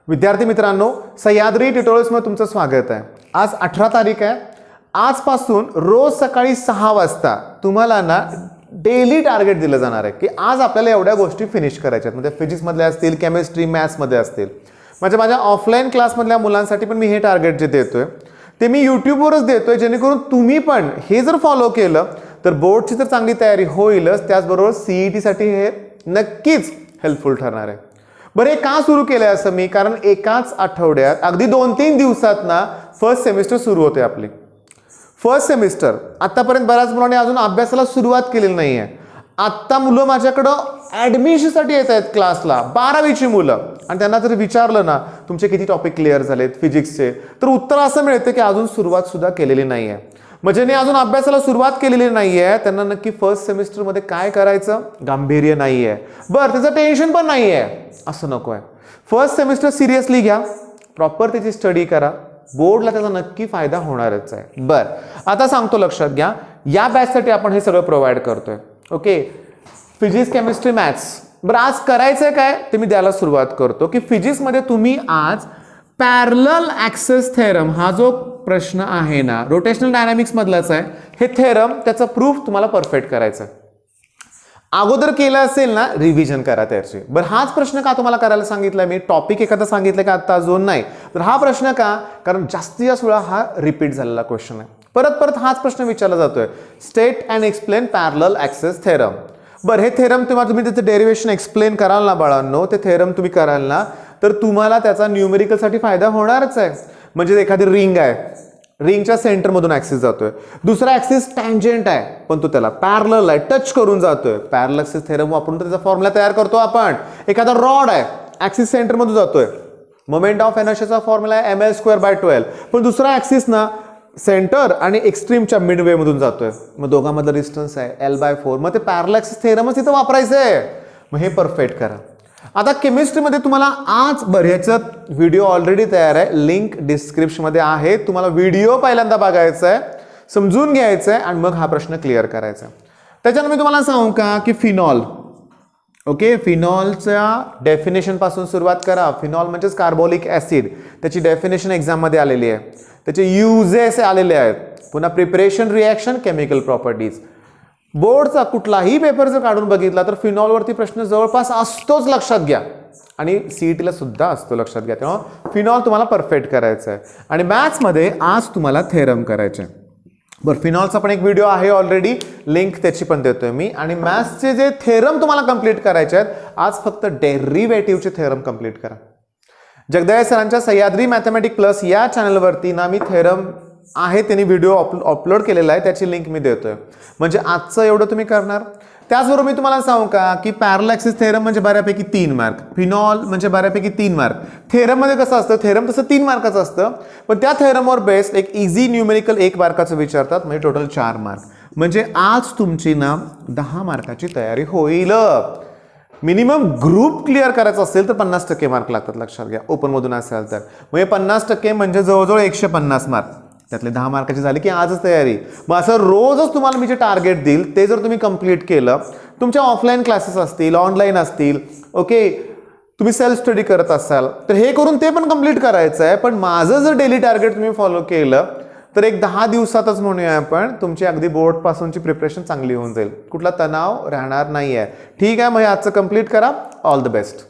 विद्यार्थी मित्रांनो, सह्याद्री ट्युटोरियल्समध्ये तुमचं स्वागत आहे। आज 18 तारीख आहे। आजपासून रोज सकाळी 6 वाजता तुम्हाला ना डेली टार्गेट दिलं जाणार आहे की आज आपल्याला एवढ्या गोष्टी फिनिश करायच्या आहेत। म्हणजे फिजिक्स मधले असतील, केमिस्ट्री, मॅथ्स मध्ये असतील। म्हणजे माझ्या ऑफलाईन क्लास मधल्या मुलांसाठी पण मी हे टार्गेट जे देतोय ते मी YouTube वरच देतोय, जेणेकरून तुम्ही पण हे जर फॉलो केलं तर बोर्डची तर चांगली तयारी होईलच, त्याचबरोबर CET साठी हे नक्कीच हेल्पफुल ठरणार आहे। बरे का सुरू केलंय असं मी, कारण एकाच आठवड्यात अगदी 2-3 दिवसात ना फर्स्ट सेमिस्टर सुरू होते आपली। फर्स्ट सेमिस्टर आतापर्यंत बऱ्याच मुलांनी अजून अभ्यासाला सुरुवात केलेली नाहीये। आता मुलं माझ्याकडं ऍडमिशनसाठी येत आहेत क्लासला, 12वीची मुलं, आणि त्यांना जर विचारलं ना तुमचे किती टॉपिक क्लिअर झालेत फिजिक्सचे, तर उत्तर असं मिळतं की अजून सुरुवात सुद्धा केलेली नाहीये। म्हणजे अजून अभ्यासाला सुरुवात केलेली नाहीये त्यांना नक्की फर्स्ट सेमिस्टर मध्ये काय करायचं गांभीर्य नाहीये, बरं त्याचं टेन्शन पण नाहीये, असं नको आहे। फर्स्ट सेमिस्टर सिरियसली घ्या, प्रॉपर त्याची स्टडी करा, बोर्डला त्याचा नक्की फायदा होणारच आहे। बरं आता सांगतो, लक्षात घ्या, या बॅचसाठी आपण हे सगळं प्रोव्हाइड करतोय। Okay, physics, chemistry, maths. बरं आज करायचंय काय ते मी द्यायला सुरुवात करतो की फिजिक्स मध्ये तुम्ही आज पॅरलल ॲक्सेस थेरम हा जो प्रश्न आहे ना, रोटेशनल डायनामिक्स मधलाच आहे हे थेरम, त्याचा प्रूफ तुम्हाला परफेक्ट करायचा आहे। अगोदर केलं असेल ना रिव्हिजन करा त्याची। बरं हाच प्रश्न का तुम्हाला करायला सांगितलाय मी, टॉपिक एखादा सांगितलं का आता अजून नाही, तर हा प्रश्न का, कारण जास्तीत जास्त वेळा हा रिपीट झालेला क्वेश्चन आहे। परत परत हाच प्रश्न विचारला जातोय, state and explain parallel access theorem. बरं हे थेरम तुम्ही त्याचं डेरिव्हेशन एक्सप्लेन कराल ना बाळांनो, ते थेरम तुम्ही कराल ना तर तुम्हाला त्याचा न्यूमेरिकल साठी फायदा होणारच आहे। म्हणजे एखादी रिंग आहे, रिंगच्या सेंटर मधून ऍक्सिस जातोय, दुसरा ऍक्सिस टँजेंट आहे पण तो त्याला पॅरलल आहे, टच करून जातोय, पॅरलल ॲक्सिस थेरम वापरून त्याचा फॉर्म्युला तयार करतो आपण। एखादा रॉड आहे, ऍक्सिस सेंटर मधून जातोय, मोमेंट ऑफ इनर्शियाचा फॉर्म्युला आहे ml²/12, पण दुसरा ऍक्सिस ना सेंटर आणि एक्स्ट्रीमच्या मिडवे मधून जातोय, मग दोघांमधला डिस्टन्स आहे L/4, मग ते पॅरलल ॲक्सिस थेरमच इथं वापरायचं आहे। मग हे परफेक्ट करा। आता केमिस्ट्रीमध्ये तुम्हाला आज बऱ्याच व्हिडिओ ऑलरेडी तयार आहे, लिंक डिस्क्रिप्शन मध्ये आहे, तुम्हाला व्हिडिओ पहिल्यांदा बघायचा आहे, समजून घ्यायचं आहे आणि मग हा प्रश्न क्लिअर करायचा आहे। त्याच्यानं मी तुम्हाला सांगू का की फिनॉल, ओके, फिनॉलच्या डेफिनेशन पासून सुरुवात करा। फिनॉल म्हणजेच कार्बोलिक ऍसिड, त्याची डेफिनेशन एक्झाम मध्ये आलेली आहे, त्याचे युजेस आलेले आहेत, पुन्हा प्रिपरेशन, रिॲक्शन, केमिकल प्रॉपर्टीज। बोर्डचा कुठलाही पेपर जर काढून बघितला तर फिनॉलवरती प्रश्न जवळपास असतोच, लक्षात घ्या, आणि CETला सुद्धा असतो, लक्षात घ्या। तेव्हा फिनॉल तुम्हाला परफेक्ट करायचं आहे। आणि मॅथ्समध्ये आज तुम्हाला थेरम करायचे आहे। बरं फिनॉलचा पण एक व्हिडिओ आहे ऑलरेडी, लिंक त्याची पण देतोय मी। आणि मॅथ्सचे जे थेरम तुम्हाला कंप्लीट करायचे आहेत, आज फक्त डेरिव्हेटिव्हचे थेरम कंप्लीट करा। जगदय सरांच्या सह्याद्री मॅथमॅटिक्स प्लस या चॅनलवरती ना मी थेरम आहे त्यांनी व्हिडिओ अपलोड केलेला आहे, त्याची लिंक मी देतोय। म्हणजे आजचं एवढं तुम्ही करणार। त्याचबरोबर मी तुम्हाला सांगू का की पॅरलल ॲक्सिस थेरम म्हणजे बऱ्यापैकी 3 मार्क, फिनॉल म्हणजे बऱ्यापैकी 3 मार्क। थेरम मध्ये कसं असतं, थेरम तसं 3 मार्काचं असतं, पण त्या थेरमवर बेस्ड एक इझी न्यूमेरिकल 1 मार्काचं विचारतात, म्हणजे टोटल 4 मार्क। म्हणजे आज तुमची ना 10 मार्काची तयारी होईल। मिनिमम ग्रुप क्लिअर करायचा असेल तर 50% मार्क लागतात, लक्षात घ्या, ओपन मधून असेल तर। म्हणजे 50% म्हणजे जवळजवळ 150 मार्क, त्यातले 10 मार्काची झाली की आजच तयारी। मग असं रोजच तुम्हाला मी जे टार्गेट देईल ते जर तुम्ही कंप्लीट केलं, तुमच्या ऑफलाईन क्लासेस असतील, ऑनलाईन असतील, ओके, तुम्ही सेल्फ स्टडी करत असाल तर हे करून ते पण कंप्लीट करायचं आहे। पण माझं जर डेली टार्गेट तुम्ही फॉलो केलं तर एक 10 दिवसातच म्हणूया आपण तुमची अगदी बोर्ड पासूनची प्रिपरेशन चांगली होऊन जाईल, कुठला तणाव राहणार नाहीये। ठीक आहे, मग आजचं कंप्लीट करा। All the best.